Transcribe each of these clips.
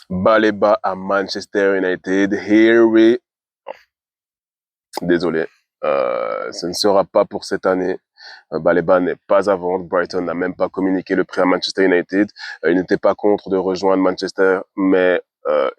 Baleba à Manchester United. Here we... Désolé, ce ne sera pas pour cette année. Baleba n'est pas à vendre. Brighton n'a même pas communiqué le prix à Manchester United. Il n'était pas contre de rejoindre Manchester, mais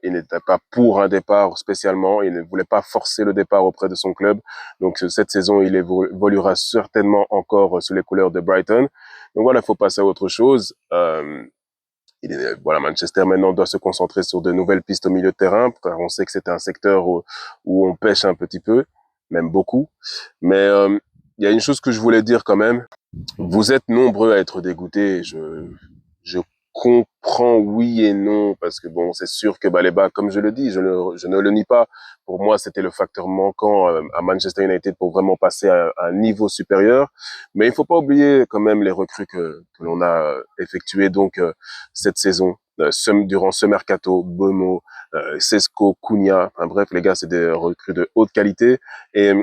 il n'était pas pour un départ spécialement. Il ne voulait pas forcer le départ auprès de son club. Donc cette saison, il évoluera certainement encore sous les couleurs de Brighton. Donc voilà, il faut passer à autre chose. Voilà, Manchester maintenant doit se concentrer sur de nouvelles pistes au milieu de terrain, car on sait que c'est un secteur où on pêche un petit peu, même beaucoup. Mais il y a une chose que je voulais dire quand même. Vous êtes nombreux à être dégoûtés. Je comprends oui et non, parce que bon, c'est sûr que Baleba, comme je le dis, je ne le nie pas. Pour moi, c'était le facteur manquant à Manchester United pour vraiment passer à un niveau supérieur. Mais il faut pas oublier quand même les recrues que l'on a effectuées donc cette saison. Durant ce mercato, Bono, Sesco, Cunha, enfin bref les gars, c'est des recrues de haute qualité. Et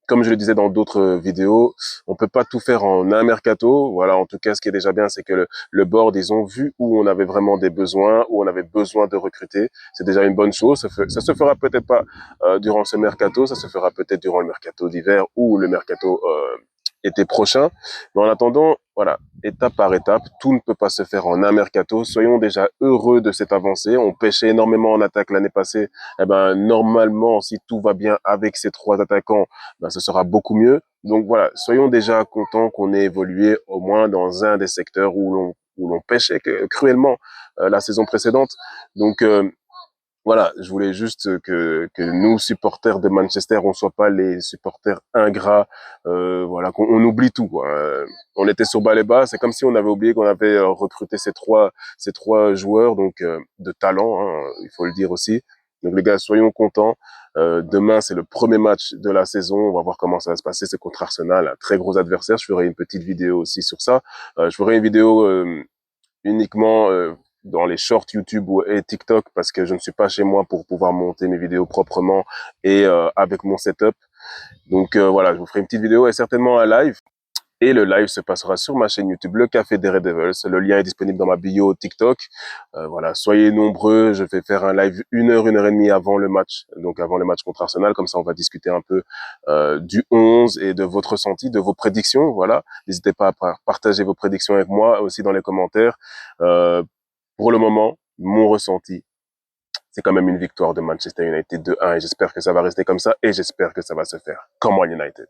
comme je le disais dans d'autres vidéos, on peut pas tout faire en un mercato. Voilà, en tout cas, ce qui est déjà bien, c'est que le board, ils ont vu où on avait vraiment des besoins, où on avait besoin de recruter. C'est déjà une bonne chose. Ça se fera peut-être pas durant ce mercato, ça se fera peut-être durant le mercato d'hiver ou le mercato été prochain. Mais en attendant, voilà, étape par étape, tout ne peut pas se faire en un mercato. Soyons déjà heureux de cette avancée. On pêchait énormément en attaque l'année passée. Eh ben, normalement, si tout va bien avec ces trois attaquants, ben, ce sera beaucoup mieux. Donc voilà, soyons déjà contents qu'on ait évolué au moins dans un des secteurs où l'on pêchait cruellement la saison précédente. Donc voilà, je voulais juste que nous, supporters de Manchester, on soit pas les supporters ingrats, voilà, qu'on oublie tout, quoi. On était sur Baleba, c'est comme si on avait oublié qu'on avait recruté ces trois joueurs, donc de talent, hein, il faut le dire aussi. Donc les gars, soyons contents. Demain, c'est le premier match de la saison. On va voir comment ça va se passer. C'est contre Arsenal, un très gros adversaire. Je ferai une petite vidéo aussi sur ça. Je ferai une vidéo uniquement dans les shorts YouTube et TikTok parce que je ne suis pas chez moi pour pouvoir monter mes vidéos proprement et avec mon setup. Donc voilà, je vous ferai une petite vidéo et certainement un live. Et le live se passera sur ma chaîne YouTube, Le Café des Red Devils. Le lien est disponible dans ma bio TikTok. Voilà, soyez nombreux. Je vais faire un live 1 heure et demie avant le match, donc avant le match contre Arsenal. Comme ça, on va discuter un peu du 11 et de votre ressenti, de vos prédictions. Voilà, n'hésitez pas à partager vos prédictions avec moi aussi dans les commentaires. Pour le moment, mon ressenti, c'est quand même une victoire de Manchester United 2-1 et j'espère que ça va rester comme ça et j'espère que ça va se faire. Come on United.